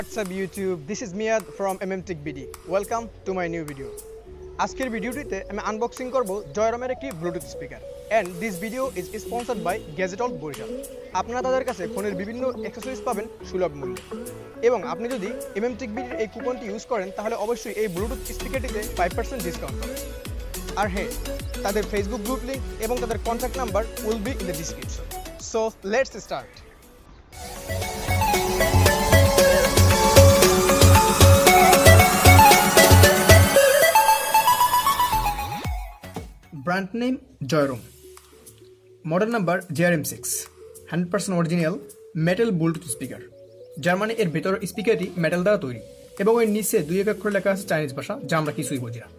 What's up YouTube? This is Miyad from MMTech BD. Welcome to my new video. আজকের ভিডিওটিতে আমি unboxing করব জয়রমের একটি Bluetooth speaker and this video is sponsored by Gadget World Barishal. আপনারা তাদের কাছে ফোনের বিভিন্ন অ্যাকসেসরিজ পাবেন সুলভ মূল্যে এবং আপনি যদি MMTech BD এই কুপনটি ইউজ করেন তাহলে অবশ্যই এই ব্লুটুথ স্পিকারটিতে 5% ডিসকাউন্ট পাবেন। আর হ্যাঁ, তাদের ফেসবুক গ্রুপ লিংক এবং তাদের contact number will be in the description. So let's start. Brand name Joyroom. Model number JR-M6. 100% original metal Bluetooth speaker. Germany এর ভেতর স্পিকারটি মেটাল দ্বারা তৈরি এবং এর নিচে 2 অক্ষরে লেখা আছে চাইনিজ ভাষা, যা আমরা কিছুই বুঝি না।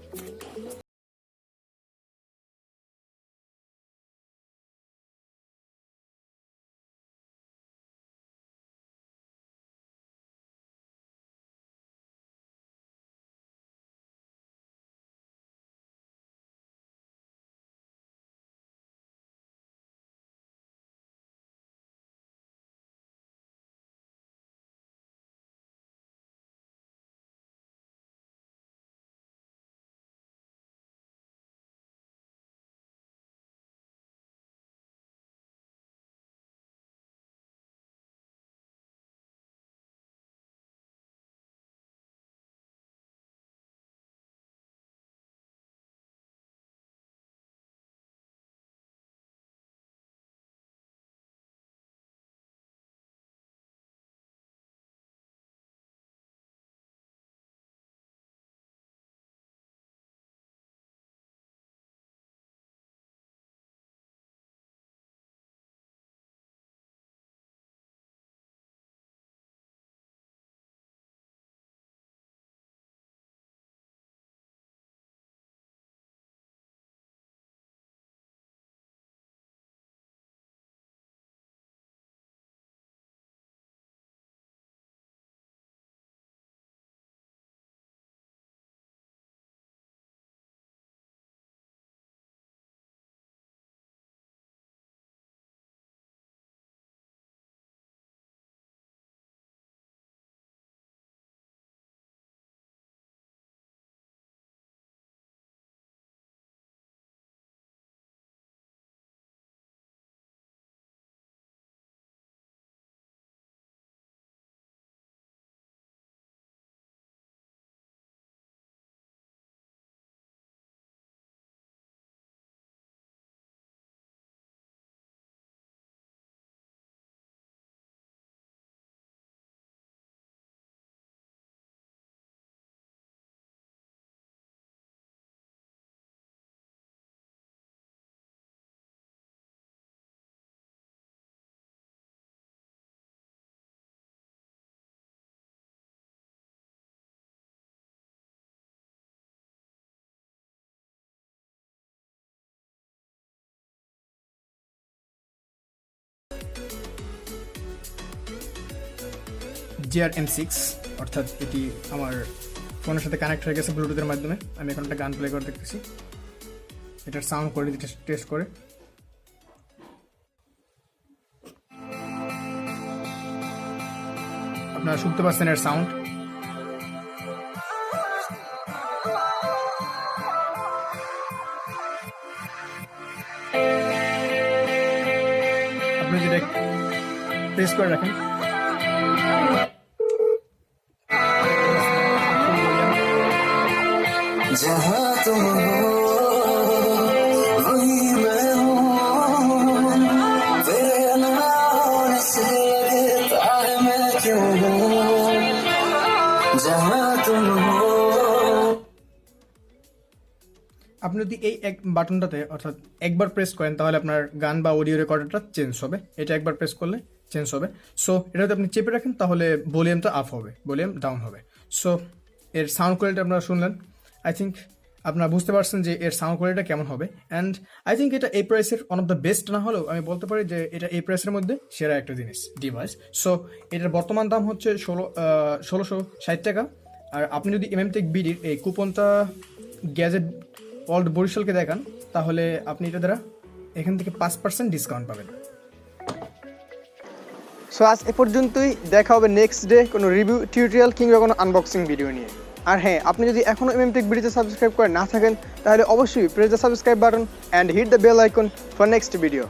JR-M6 অর্থাৎ এটি আমার ফোনের সাথে কানেক্ট হয়ে গেছে ব্লুটুথের মাধ্যমে। আমি এখন একটা গান প্লে করে দেখতেছি, এটার সাউন্ড কোয়ালিটি টেস্ট করে। আপনারা শুনতে পাচ্ছেন এর সাউন্ড। আপনি যদি প্রেস করে রাখেন जहाँ तुम हो वही मैं हूँ, तेरे ना होने से लगता है मैं क्यों हूँ, जहाँ तुम हो। আপনি যদি এই এক বাটনটাতে অর্থাৎ একবার প্রেস করেন তাহলে আপনার গান বা অডিও রেকর্ডারটা চেঞ্জ হবে। এটা একবার প্রেস করলে চেঞ্জ হবে। সো এটা যদি আপনি চেপে রাখেন তাহলে ভলিউমটা আপ হবে, ভলিউম ডাউন হবে। সো এর সাউন্ড কোয়ালিটি আপনারা শুনলেন। আই থিঙ্ক আপনারা বুঝতে পারছেন যে এর সাউন্ড কোয়ালিটিটা কেমন হবে। অ্যান্ড আই থিঙ্ক এটা এই প্রাইসের ওয়ান অফ দ্য বেস্ট না হলেও আমি বলতে পারি যে এটা এই প্রাইসের মধ্যে সেরা একটা জিনিস ডিভাইস। সো এটার বর্তমান দাম হচ্ছে 1660 টাকা। আর আপনি যদি MMTech BDর এই কুপনটা গ্যাজেট ওয়ার্ল্ড বরিশালকে দেখান তাহলে আপনি এটা দ্বারা এখান থেকে 5% ডিসকাউন্ট পাবেন। সো আজ এ পর্যন্তই, দেখা হবে নেক্সট ডে কোনো রিভিউ টিউটোরিয়াল কিংবা কোনো আনবক্সিং ভিডিও নিয়ে। আর হ্যাঁ, আপনি যদি এখনও এমএমটেক ভিডিওতে সাবস্ক্রাইব করে না থাকেন তাহলে অবশ্যই press the subscribe button and hit the bell icon for next video.